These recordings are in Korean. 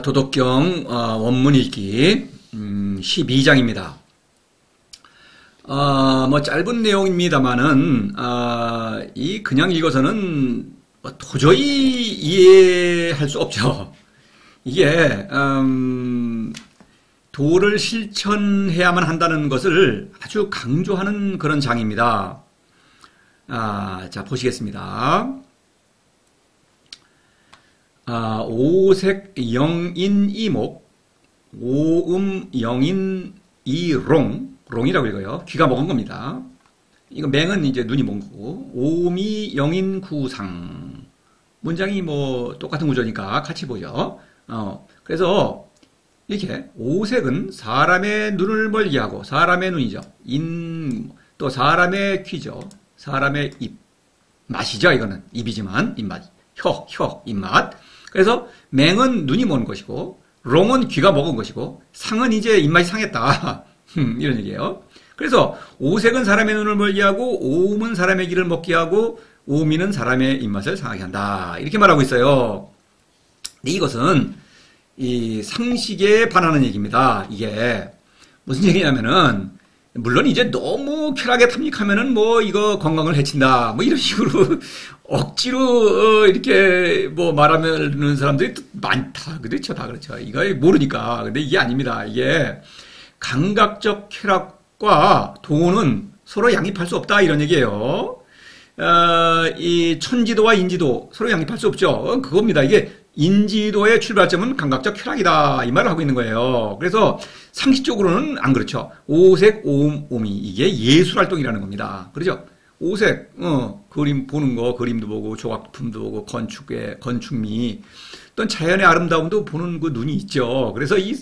자, 도덕경 원문 읽기 12장입니다. 뭐 짧은 내용입니다만은 그냥 읽어서는 도저히 이해할 수 없죠. 이게 도를 실천해야만 한다는 것을 아주 강조하는 그런 장입니다. 자, 보시겠습니다. 오색 영인 이목, 오음 영인 이롱, 롱이라고 읽어요. 귀가 먹은 겁니다. 이거 맹은 이제 눈이 먹은 거고, 오음이 영인 구상. 문장이 뭐 똑같은 구조니까 같이 보죠. 그래서 이렇게 오색은 사람의 눈을 멀게 하고, 사람의 눈이죠. 또 사람의 귀죠. 사람의 입. 맛이죠, 이거는. 입이지만, 입맛. 입맛. 그래서 맹은 눈이 먹은 것이고, 롱은 귀가 먹은 것이고, 상은 이제 입맛이 상했다. 이런 얘기예요. 그래서 오색은 사람의 눈을 멀게 하고, 오음은 사람의 귀를 먹게 하고, 오미는 사람의 입맛을 상하게 한다. 이렇게 말하고 있어요. 근데 이것은 이 상식에 반하는 얘기입니다. 이게 무슨 얘기냐면은, 물론 이제 너무 쾌락에 탐닉하면은 뭐 이거 건강을 해친다. 뭐 이런 식으로 억지로 이렇게 뭐 말하는 사람들이 많다. 그렇죠. 다 그렇죠. 이거 모르니까. 근데 이게 아닙니다. 이게 감각적 쾌락과 도는 서로 양립할 수 없다. 이런 얘기예요. 이 천지도와 인지도 서로 양립할 수 없죠. 그겁니다. 이게 인지도의 출발점은 감각적 쾌락이다. 이 말을 하고 있는 거예요. 그래서 상식적으로는 안 그렇죠. 오색, 오음, 오미. 이게 예술활동이라는 겁니다. 그렇죠? 오색, 그림 보는 거, 그림도 보고, 조각품도 보고, 건축미, 또는 자연의 아름다움도 보는 그 눈이 있죠. 그래서 이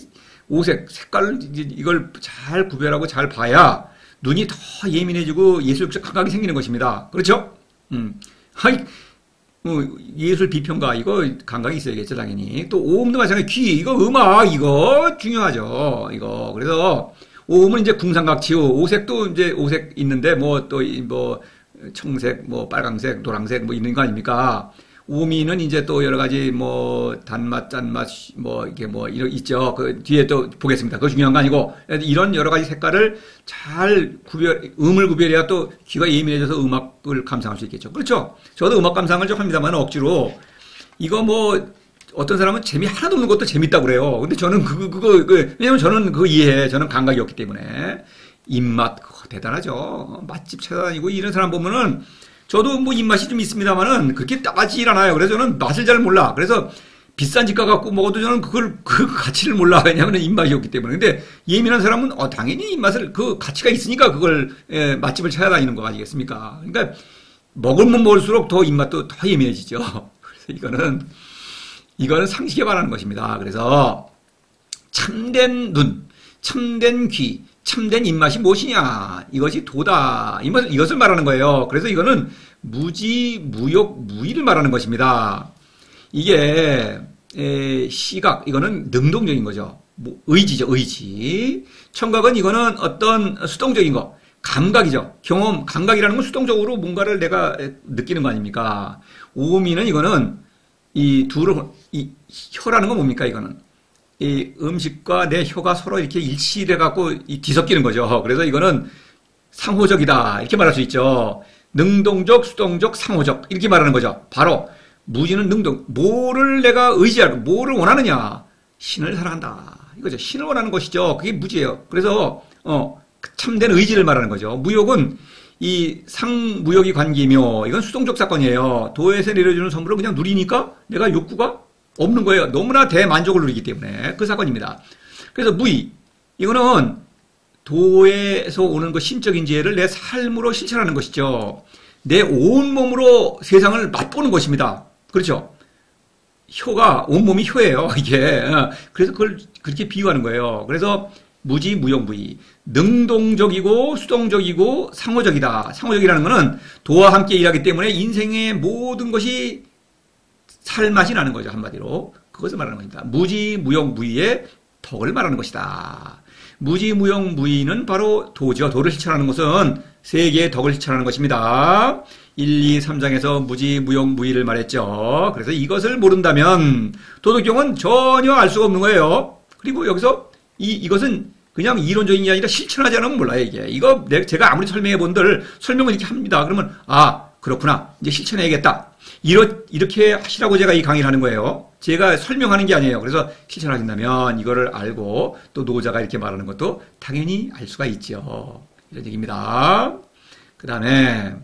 오색, 색깔을, 이걸 잘 구별하고 잘 봐야 눈이 더 예민해지고 예술적 감각이 생기는 것입니다. 그렇죠? 예술 비평가, 이거 감각이 있어야겠죠, 당연히. 또, 오음도 마찬가지, 귀, 이거 음악, 이거 중요하죠, 이거. 그래서, 오음은 이제 궁상각치유, 오색도 이제 오색 있는데, 청색, 빨강색, 노랑색, 있는 거 아닙니까? 오미는 이제 또 여러 가지, 단맛, 짠맛, 있죠. 그 뒤에 또 보겠습니다. 그거 중요한 거 아니고, 이런 여러 가지 색깔을 잘 음을 구별해야 또 귀가 예민해져서 음악을 감상할 수 있겠죠. 그렇죠? 저도 음악 감상을 좀 합니다만, 억지로. 이거 어떤 사람은 재미 하나도 없는 것도 재밌다고 그래요. 근데 저는 왜냐면 저는 그거 이해해. 저는 감각이 없기 때문에. 입맛, 그거 대단하죠. 맛집 찾아다니고 이런 사람 보면은, 저도 입맛이 좀 있습니다만은 그렇게 따지질 않아요. 그래서 저는 맛을 잘 몰라. 그래서 비싼 집가 갖고 먹어도 저는 그 가치를 몰라. 왜냐하면 입맛이 없기 때문에. 근데 예민한 사람은 당연히 입맛을 그 가치가 있으니까 그걸 맛집을 찾아다니는 거 아니겠습니까? 그러니까 먹으면 먹을수록 더 입맛도 더 예민해지죠. 그래서 이거는 상식에 반하는 것입니다. 그래서 참된 눈, 참된 귀, 참된 입맛이 무엇이냐? 이것이 도다. 이것을 말하는 거예요. 그래서 이거는 무지, 무욕, 무의를 말하는 것입니다. 이게 시각, 이거는 능동적인 거죠. 의지죠, 의지. 청각은 이거는 어떤 수동적인 거, 감각이죠. 경험, 감각이라는 건 수동적으로 뭔가를 내가 느끼는 거 아닙니까? 오미는 이거는 이 혀라는 건 뭡니까? 이거는 이 음식과 내 혀가 서로 이렇게 일치돼 갖고 뒤섞이는 거죠. 그래서 이거는 상호적이다. 이렇게 말할 수 있죠. 능동적, 수동적, 상호적. 이렇게 말하는 거죠. 바로 무지는 능동. 뭐를 내가 의지하고 뭐를 원하느냐? 신을 사랑한다. 이거죠. 신을 원하는 것이죠. 그게 무지예요. 그래서 참된 의지를 말하는 거죠. 무욕은 이 상무욕이 관계며 이건 수동적 사건이에요. 도에서 내려주는 선물을 그냥 누리니까 내가 욕구가 없는 거예요. 너무나 대만족을 누리기 때문에 그 사건입니다. 그래서 무의, 이거는 도에서 오는 그 신적인 지혜를 내 삶으로 실천하는 것이죠. 내 온몸으로 세상을 맛보는 것입니다. 그렇죠? 혀가, 온몸이 혀예요, 이게. 그래서 그걸 그렇게 비유하는 거예요. 그래서 무지, 무용, 무의. 능동적이고 수동적이고 상호적이다. 상호적이라는 것은 도와 함께 일하기 때문에 인생의 모든 것이 살맛이 나는 거죠. 한마디로. 그것을 말하는 겁니다. 무지, 무용, 무의의 덕을 말하는 것이다. 무지, 무용, 무의는 바로 도죠. 도를 실천하는 것은 세계의 덕을 실천하는 것입니다. 1, 2, 3장에서 무지, 무용, 무의를 말했죠. 그래서 이것을 모른다면 도덕경은 전혀 알 수가 없는 거예요. 그리고 여기서 이것은 그냥 이론적인 게 아니라 실천하지 않으면 몰라요, 이게. 이거 제가 아무리 설명해 본들 설명을 이렇게 합니다. 그러면, 아, 그렇구나. 이제 실천해야겠다. 이렇게 하시라고 제가 이 강의를 하는 거예요. 제가 설명하는 게 아니에요. 그래서 실천하신다면 이거를 알고 또 노자가 이렇게 말하는 것도 당연히 알 수가 있죠. 이런 얘기입니다. 그 다음에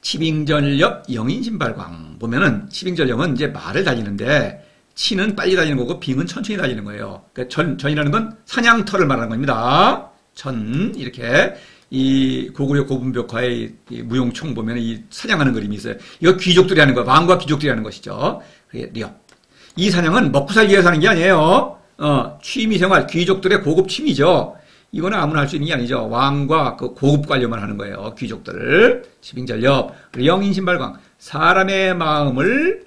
치빙전력 영인신발광 보면은 치빙전력은 이제 말을 달리는데 치는 빨리 달리는 거고 빙은 천천히 달리는 거예요. 그러니까 전이라는 건 사냥터를 말하는 겁니다. 천 이렇게 이 고구려 고분벽화의 무용총 보면 이 사냥하는 그림이 있어요. 이거 귀족들이 하는 거예요. 왕과 귀족들이 하는 것이죠. 그게 력. 이 사냥은 먹고 살기 위해서 하는 게 아니에요. 취미생활 귀족들의 고급 취미죠. 이거는 아무나 할 수 있는 게 아니죠. 왕과 그 고급 관료만 하는 거예요. 귀족들. 치빙전력. 영인신발광. 사람의 마음을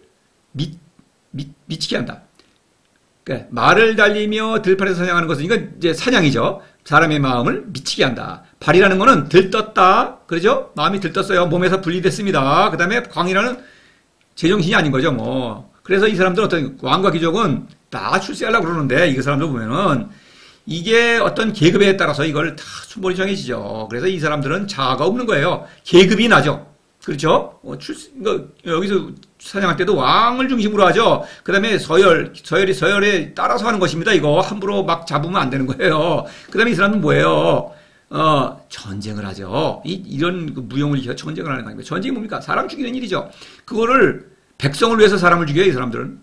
미치게 한다. 그러니까 말을 달리며 들판에서 사냥하는 것은 이건 이제 사냥이죠. 사람의 마음을 미치게 한다. 발이라는 거는 들떴다. 그러죠? 마음이 들떴어요. 몸에서 분리됐습니다. 그 다음에 광이라는 제정신이 아닌 거죠, 뭐. 그래서 이 사람들 어떤 왕과 귀족은 다 출세하려고 그러는데 이 사람들 보면은 이게 어떤 계급에 따라서 이걸 다 순번이 정해지죠. 그래서 이 사람들은 자아가 없는 거예요. 계급이 나죠. 그렇죠? 여기서 사냥할 때도 왕을 중심으로 하죠. 그 다음에 서열에 따라서 하는 것입니다. 이거 함부로 막 잡으면 안 되는 거예요. 그 다음에 이 사람은 뭐예요? 전쟁을 하죠. 이런 무용을 일으켜 전쟁을 하는 거 아닙니까? 전쟁이 뭡니까? 사람 죽이는 일이죠. 그거를 백성을 위해서 사람을 죽여요, 이 사람들은.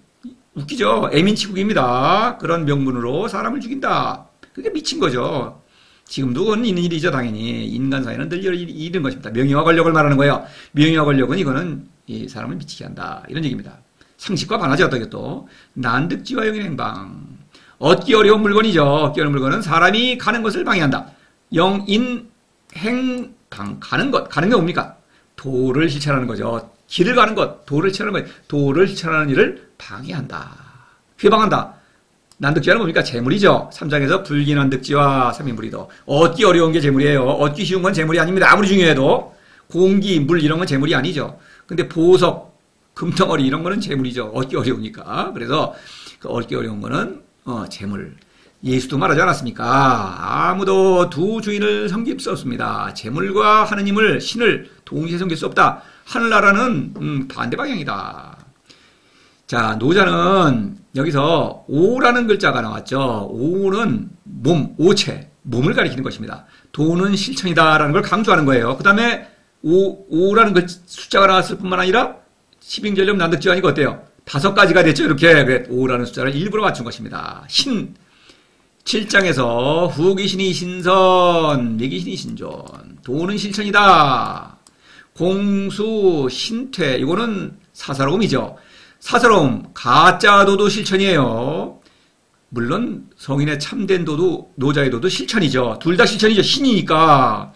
웃기죠? 애민치국입니다. 그런 명분으로 사람을 죽인다. 그게 미친 거죠. 지금도 그건 있는 일이죠, 당연히. 인간 사회는 늘 이런 것입니다. 명예와 권력을 말하는 거예요. 명예와 권력은 이거는 이 사람을 미치게 한다. 이런 얘기입니다. 상식과 반하지 어떻게 또. 난득지와 영인행방. 얻기 어려운 물건이죠. 얻기 어려운 물건은 사람이 가는 것을 방해한다. 영인행방. 가는 게 뭡니까? 도를 실천하는 거죠. 길을 가는 것, 도를 실천하는 것, 도를 실천하는 일을 방해한다. 회방한다. 난득지와는 뭡니까? 재물이죠. 3장에서 불기난득지와 삼인불이도. 얻기 어려운 게 재물이에요. 얻기 쉬운 건 재물이 아닙니다. 아무리 중요해도. 공기, 물 이런 건 재물이 아니죠. 근데 보석, 금덩어리 이런 거는 재물이죠. 얻기 어려우니까. 그래서 그 얻기 어려운 거는 재물. 예수도 말하지 않았습니까? 아무도 두 주인을 섬길 수 없습니다. 재물과 하느님을, 신을 동시에 섬길 수 없다. 하늘나라는 반대 방향이다. 자, 노자는 여기서 오라는 글자가 나왔죠. 오는 몸, 오체, 몸을 가리키는 것입니다. 도는 실천이다라는 걸 강조하는 거예요. 그 다음에 오라는 숫자가 나왔을 뿐만 아니라 치빙전력 난득지환이 어때요? 5가지가 됐죠. 이렇게 오라는 숫자를 일부러 맞춘 것입니다. 신 7장에서 후기신이 신선, 내기신이 신존, 도는 실천이다. 공수, 신퇴, 이거는 사사로움이죠. 사사로움, 가짜 도도 실천이에요. 물론 성인의 참된 도도, 노자의 도도 실천이죠. 둘 다 실천이죠. 신이니까.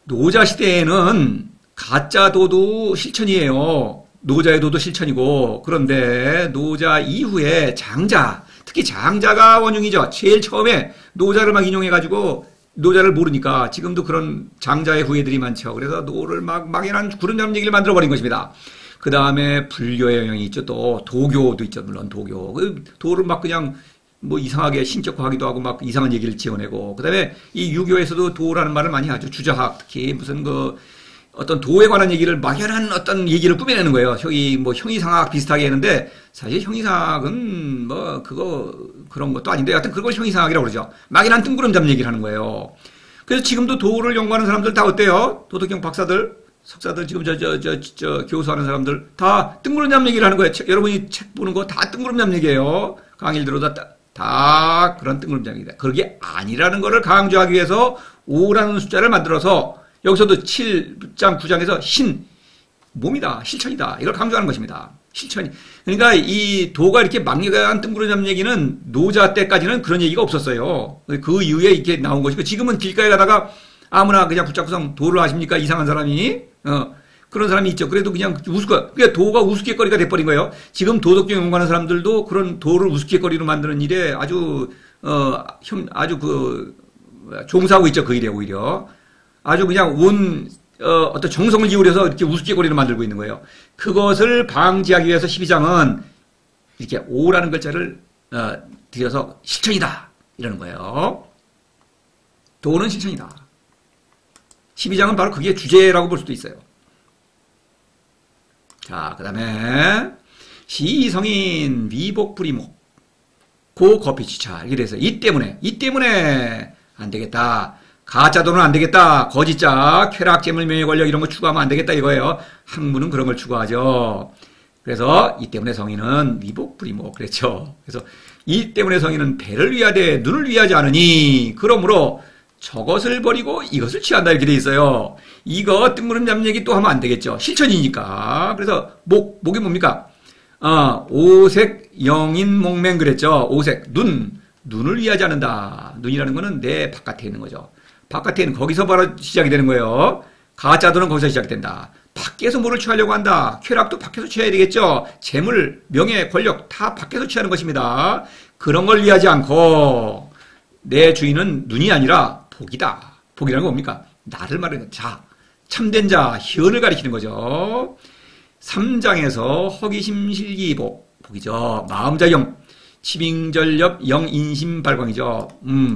노자 시대에는 가짜 도도 실천이에요. 노자의 도도 실천이고, 그런데 노자 이후에 장자, 특히 장자가 원흉이죠. 제일 처음에 노자를 막 인용해가지고 노자를 모르니까 지금도 그런 장자의 후예들이 많죠. 그래서 노를 막 막연한 구름잡는 얘기를 만들어버린 것입니다. 그 다음에 불교의 영향이 있죠. 또 도교도 있죠. 물론 도교. 도를 막 그냥 뭐 이상하게 신격화하기도 하고 막 이상한 얘기를 지어내고, 그 다음에 이 유교에서도 도라는 말을 많이 하죠. 주자학, 특히 무슨 어떤 도에 관한 얘기를 막연한 어떤 얘기를 꾸며내는 거예요. 형이상학 비슷하게 했는데 사실 형이상학은 그런 것도 아닌데 하여튼 그걸 형이상학이라고 그러죠. 막연한 뜬구름잡는 얘기를 하는 거예요. 그래서 지금도 도를 연구하는 사람들 다 어때요? 도덕경 박사들, 석사들, 지금 교수하는 사람들 다 뜬구름잡는 얘기를 하는 거예요. 여러분이 책 보는 거 다 뜬구름잡는 얘기예요. 강의를 들어도 다 그런 뜬구름잡는 얘기다. 그게 아니라는 거를 강조하기 위해서 5라는 숫자를 만들어서 여기서도 7장, 9장에서 몸이다, 실천이다. 이걸 강조하는 것입니다. 실천이. 그러니까 이 도가 이렇게 막연한 뜬구름 잡는 얘기는 노자 때까지는 그런 얘기가 없었어요. 그 이후에 이렇게 나온 것이고, 지금은 길가에 가다가 아무나 그냥 붙잡고서 도를 아십니까? 이상한 사람이. 그런 사람이 있죠. 그래도 그냥 그러니까 도가 우스갯거리가 돼버린 거예요. 지금 도덕경 연구하는 사람들도 그런 도를 우스갯거리로 만드는 일에 아주 종사하고 있죠. 그 일에 오히려. 아주 그냥 온 어떤 정성을 기울여서 이렇게 우습게거리로 만들고 있는 거예요. 그것을 방지하기 위해서 12장은 이렇게 오라는 글자를 들여서 실천이다 이러는 거예요. 도는 실천이다. 12장은 바로 그게 주제라고 볼 수도 있어요. 자, 그 다음에 시성인 위복불이목 고거피취차 이렇게 돼서 이 때문에 안 되겠다. 가짜도는 안 되겠다. 거짓자, 쾌락, 재물, 명예, 권력 이런 거 추구하면 안 되겠다 이거예요. 학문은 그런 걸 추구하죠. 그래서 이 때문에 성인은 위복불이목 그랬죠. 그래서 이 때문에 성인은 배를 위하되 눈을 위하지 않으니 그러므로 저것을 버리고 이것을 취한다 이렇게 돼 있어요. 이거 뜬구름 잡는 얘기 또 하면 안 되겠죠. 실천이니까. 그래서 목이 뭡니까? 오색 영인 목맹 그랬죠. 오색 눈을 위하지 않는다. 눈이라는 거는 내 바깥에 있는 거죠. 바깥에 있는 거기서 바로 시작이 되는 거예요. 가짜도는 거기서 시작된다. 밖에서 뭐를 취하려고 한다. 쾌락도 밖에서 취해야 되겠죠. 재물, 명예, 권력 다 밖에서 취하는 것입니다. 그런 걸 위하지 않고 내 주인은 눈이 아니라 복이다. 복이라는 건 뭡니까? 나를 말하는 자, 참된 자, 희언을 가리키는 거죠. 3장에서 허기심 실기복, 복이죠. 마음자영, 치빙절렵 영인심발광이죠.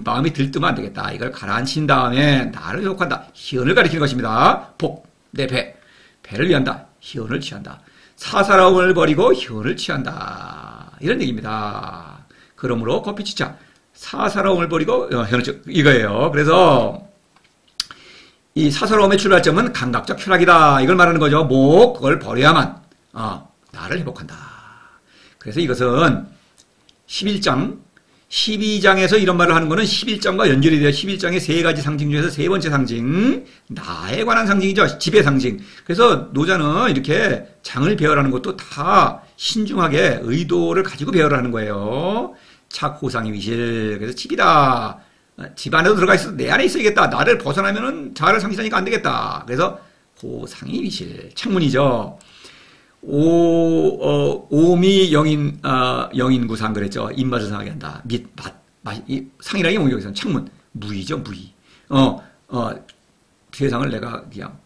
마음이 들뜨면 안 되겠다. 이걸 가라앉힌 다음에 나를 회복한다. 희언을 가리키는 것입니다. 복, 내 배를 위한다. 희언을 취한다. 사사로움을 버리고 희언을 취한다. 이런 얘기입니다. 그러므로 거피취차 사사로움을 버리고 희언을 취 이거예요. 그래서 이 사사로움의 출발점은 감각적 쾌락이다. 이걸 말하는 거죠. 그걸 버려야만 나를 회복한다. 그래서 이것은 11장, 12장에서 이런 말을 하는 것은 11장과 연결이 돼요. 11장의 세 가지 상징 중에서 세 번째 상징, 나에 관한 상징이죠. 지배 상징. 그래서 노자는 이렇게 장을 배열하는 것도 다 신중하게 의도를 가지고 배열하는 거예요. 착호상이 위실. 그래서 집이다. 집 안에도 들어가 있어도 내 안에 있어야겠다. 나를 벗어나면은 자아를 상실하니까 안 되겠다. 그래서 호상이 위실. 창문이죠. 오미 영인구상 그랬죠. 입맛을 상하게 한다. 상이라는 게 뭐예요? 창문. 무의죠, 무의. 세상을 내가 그냥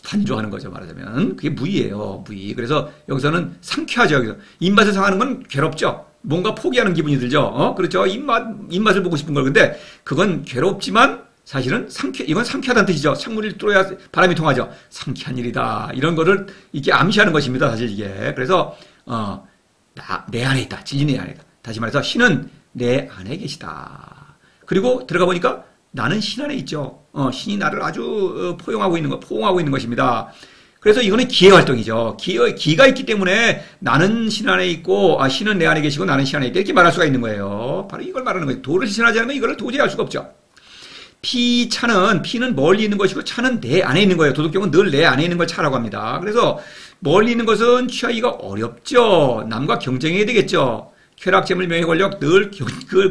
단조하는 거죠, 말하자면. 그게 무의예요, 무의. 그래서 여기서는 상쾌하죠, 여기서. 입맛을 상하는 건 괴롭죠. 뭔가 포기하는 기분이 들죠. 그렇죠. 입맛을 보고 싶은 걸. 근데 그건 괴롭지만 사실은 이건 상쾌하다는 뜻이죠. 창문을 뚫어야 바람이 통하죠. 상쾌한 일이다. 이런 거를 이렇게 암시하는 것입니다. 사실 이게. 그래서, 내 안에 있다. 진리 내 안에 있다. 다시 말해서 신은 내 안에 계시다. 그리고 들어가 보니까 나는 신 안에 있죠. 신이 나를 아주 포용하고 있는 것입니다. 그래서 이거는 기회 활동이죠. 기가 있기 때문에 나는 신 안에 있고, 신은 내 안에 계시고 나는 신 안에 있다. 이렇게 말할 수가 있는 거예요. 바로 이걸 말하는 거예요. 도를 실천하지 않으면 이걸 도저히 할 수가 없죠. 피는 멀리 있는 것이고 차는 내 안에 있는 거예요. 도덕경은 늘 내 안에 있는 걸 차라고 합니다. 그래서 멀리 있는 것은 취하기가 어렵죠. 남과 경쟁해야 되겠죠. 쾌락, 재물, 명예, 권력 늘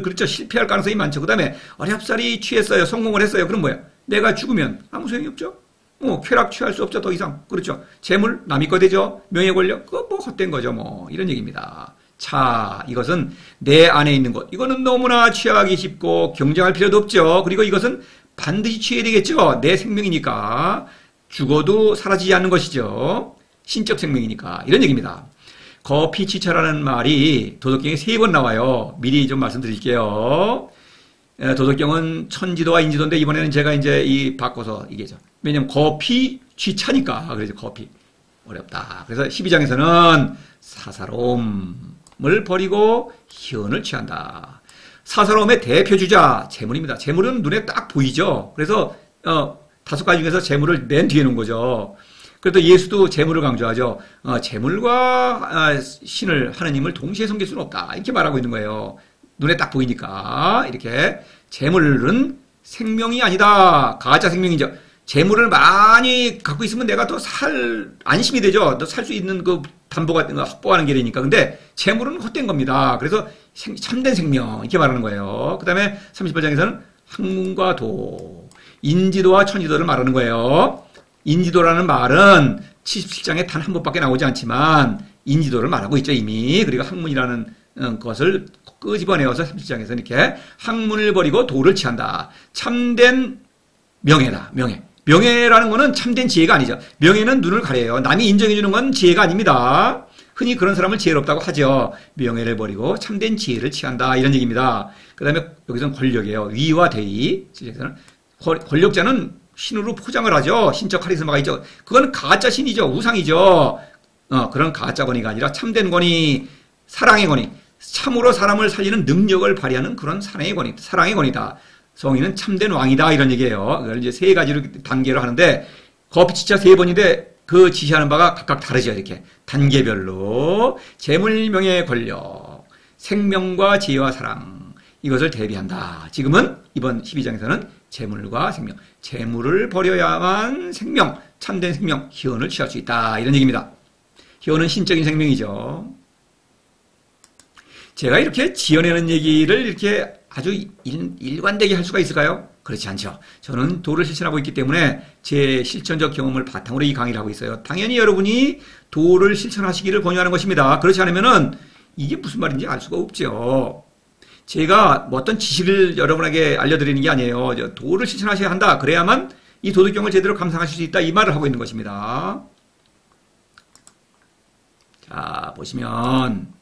그렇죠. 실패할 가능성이 많죠. 그 다음에 어렵사리 취했어요. 성공을 했어요. 그럼 뭐야? 내가 죽으면 아무 소용이 없죠. 쾌락 취할 수 없죠. 더 이상. 그렇죠. 재물 남이 거 되죠. 명예, 권력 그거 헛된 거죠. 이런 얘기입니다. 자, 이것은 내 안에 있는 것. 이거는 너무나 취하기 쉽고 경쟁할 필요도 없죠. 그리고 이것은 반드시 취해야 되겠죠. 내 생명이니까. 죽어도 사라지지 않는 것이죠. 신적 생명이니까. 이런 얘기입니다. 거피취차라는 말이 도덕경에 3번 나와요. 미리 좀 말씀드릴게요. 도덕경은 천지도와 인지도인데 이번에는 제가 이제 바꿔서 얘기하죠. 왜냐면 거피취차니까. 그래서 거피. 어렵다. 그래서 12장에서는 사사로움을 버리고 희언을 취한다. 사사로움의 대표주자 재물입니다. 재물은 눈에 딱 보이죠. 그래서 5가지 중에서 재물을 맨 뒤에 놓은 거죠. 그래도 예수도 재물을 강조하죠. 재물과 신을 하느님을 동시에 섬길 수는 없다. 이렇게 말하고 있는 거예요. 눈에 딱 보이니까 이렇게 재물은 생명이 아니다. 가짜 생명이죠. 재물을 많이 갖고 있으면 내가 더 안심이 되죠. 더 살 수 있는 그 담보 같은 거 확보하는 게 되니까. 근데 재물은 헛된 겁니다. 그래서 참된 생명, 이렇게 말하는 거예요. 그 다음에 38장에서는 학문과 도, 인지도와 천지도를 말하는 거예요. 인지도라는 말은 77장에 단 한 번밖에 나오지 않지만 인지도를 말하고 있죠, 이미. 그리고 학문이라는 것을 끄집어내어서 37장에서 이렇게 학문을 버리고 도를 취한다. 참된 명예다, 명예. 명예라는 거는 참된 지혜가 아니죠. 명예는 눈을 가려요. 남이 인정해주는 건 지혜가 아닙니다. 흔히 그런 사람을 지혜롭다고 하죠. 명예를 버리고 참된 지혜를 취한다. 이런 얘기입니다. 그 다음에 여기서는 권력이에요. 위와 대위. 권력자는 신으로 포장을 하죠. 신적 카리스마가 있죠. 그건 가짜 신이죠. 우상이죠. 그런 가짜 권위가 아니라 참된 권위, 사랑의 권위. 참으로 사람을 살리는 능력을 발휘하는 그런 사랑의 권위, 사랑의 권위다. 성인은 참된 왕이다. 이런 얘기예요. 그걸 이제 세 가지로 단계로 하는데, 거피치차 세 번인데, 그 지시하는 바가 각각 다르죠. 이렇게. 단계별로. 재물, 명예, 권력. 생명과 지혜와 사랑. 이것을 대비한다. 지금은 이번 12장에서는 재물과 생명. 재물을 버려야만 생명, 참된 생명, 희원을 취할 수 있다. 이런 얘기입니다. 희원은 신적인 생명이죠. 제가 이렇게 지어내는 얘기를 이렇게 아주 일관되게 할 수가 있을까요? 그렇지 않죠. 저는 도를 실천하고 있기 때문에 제 실천적 경험을 바탕으로 이 강의를 하고 있어요. 당연히 여러분이 도를 실천하시기를 권유하는 것입니다. 그렇지 않으면은 이게 무슨 말인지 알 수가 없죠. 제가 뭐 어떤 지식을 여러분에게 알려드리는 게 아니에요. 도를 실천하셔야 한다. 그래야만 이 도덕경을 제대로 감상하실 수 있다. 이 말을 하고 있는 것입니다. 자, 보시면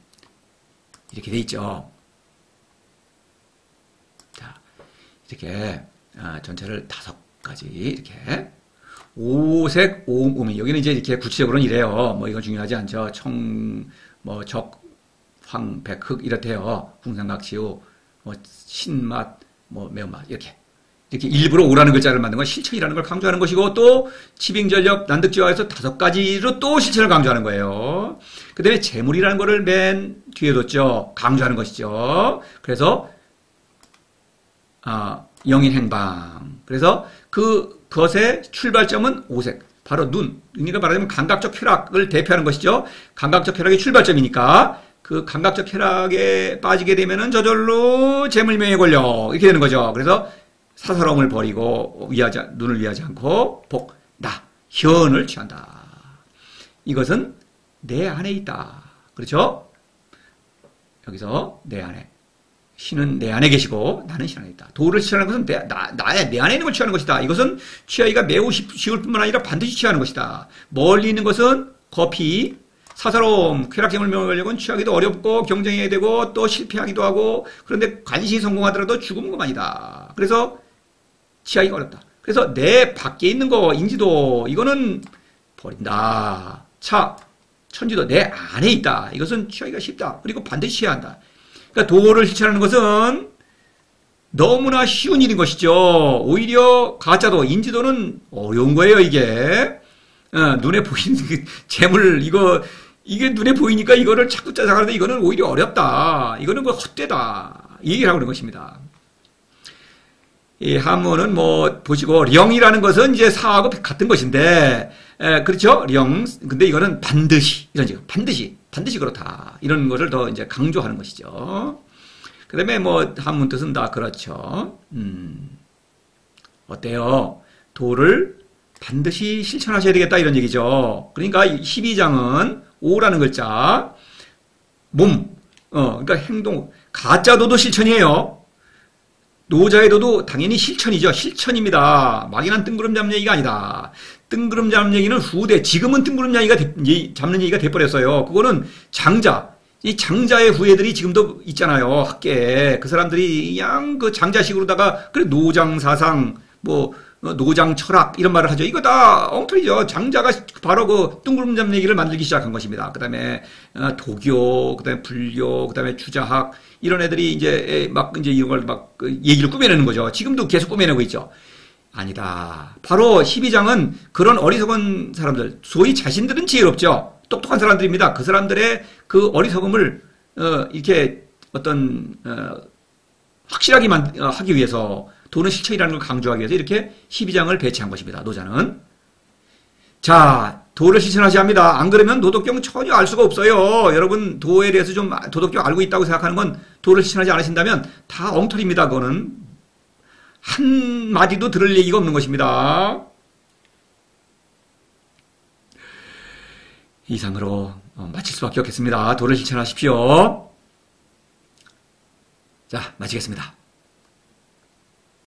이렇게 돼 있죠. 자, 이렇게 전체를 5가지 이렇게 오색, 오미. 여기는 이제 이렇게 구체적으로는 이래요. 뭐 이건 중요하지 않죠. 뭐 적, 황, 백, 흑 이렇대요. 풍산각시우, 뭐 신맛, 뭐 매운맛 이렇게 일부러 오라는 글자를 만든 건 실천이라는 걸 강조하는 것이고, 또 치빙전력, 난득지화에서 5가지로 또 실천을 강조하는 거예요. 그 다음에 재물이라는 거를 맨 뒤에 뒀죠. 강조하는 것이죠. 그래서 영인행방. 그래서 그것의 출발점은 오색. 바로 눈. 그러니까 말하자면 감각적 쾌락을 대표하는 것이죠. 감각적 쾌락의 출발점이니까 그 감각적 쾌락에 빠지게 되면은 저절로 재물명예 권력 이렇게 되는 거죠. 그래서 사사로움을 버리고 눈을 위하지 않고 희원을 취한다. 이것은 내 안에 있다. 그렇죠? 여기서 내 안에. 신은 내 안에 계시고 나는 신 안에 있다. 도를 취하는 것은 내 안에 있는 걸 취하는 것이다. 이것은 취하기가 매우 쉬울 뿐만 아니라 반드시 취하는 것이다. 멀리 있는 것은 거피, 사사로움, 쾌락재물 명예권력은 취하기도 어렵고 경쟁해야 되고 또 실패하기도 하고, 그런데 간신히 성공하더라도 죽음은 그만이다. 그래서 취하기가 어렵다. 그래서 내 밖에 있는 거, 인지도, 이거는 버린다. 천지도 내 안에 있다. 이것은 취하기가 쉽다. 그리고 반드시 취해야 한다. 그러니까 도를 실천하는 것은 너무나 쉬운 일인 것이죠. 오히려 가짜도, 인지도는 어려운 거예요, 이게. 눈에 보이는 재물, 이게 눈에 보이니까 이거를 자꾸 짜장하는데 이거는 오히려 어렵다. 이거는 뭐 헛되다. 이 얘기를 하고 있는 것입니다. 이 한문은 뭐 보시고, 령이라는 것은 이제 사하고 같은 것인데, 그렇죠? 령. 근데 이거는 반드시, 이런 식으로 반드시 그렇다. 이런 거를 더 이제 강조하는 것이죠. 그 다음에 뭐 한문 뜻은 다 그렇죠. 어때요? 도를 반드시 실천하셔야 되겠다. 이런 얘기죠. 그러니까 12장은 오라는 글자, 몸, 그러니까 행동, 가짜도도 실천이에요. 노자의 도도 당연히 실천이죠. 실천입니다. 막연한 뜬구름 잡는 얘기가 아니다. 뜬구름 잡는 얘기는 후대, 지금은 뜬구름 잡는 얘기가 돼버렸어요. 그거는 장자, 이 장자의 후예들이 지금도 있잖아요. 학계에. 그 사람들이 그냥 그 장자식으로다가, 그래, 노장사상, 노장 철학, 이런 말을 하죠. 이거 다 엉터리죠. 장자가 바로 그 뜬구름 잡는 얘기를 만들기 시작한 것입니다. 그 다음에 도교, 그 다음에 불교, 그 다음에 주자학, 이런 애들이 이제 이런 걸 얘기를 꾸며내는 거죠. 지금도 계속 꾸며내고 있죠. 아니다. 바로 12장은 그런 어리석은 사람들, 소위 자신들은 지혜롭죠. 똑똑한 사람들입니다. 그 사람들의 그 어리석음을 이렇게 확실하게 하기 위해서, 도는 실천이라는 걸 강조하기 위해서 이렇게 12장을 배치한 것입니다. 노자는. 자, 도를 실천하셔야 합니다. 안 그러면 도덕경 전혀 알 수가 없어요. 여러분 도에 대해서 좀 도덕경 알고 있다고 생각하는 건 도를 실천하지 않으신다면 다 엉터리입니다. 그거는 한마디도 들을 얘기가 없는 것입니다. 이상으로 마칠 수밖에 없겠습니다. 도를 실천하십시오. 자, 마치겠습니다.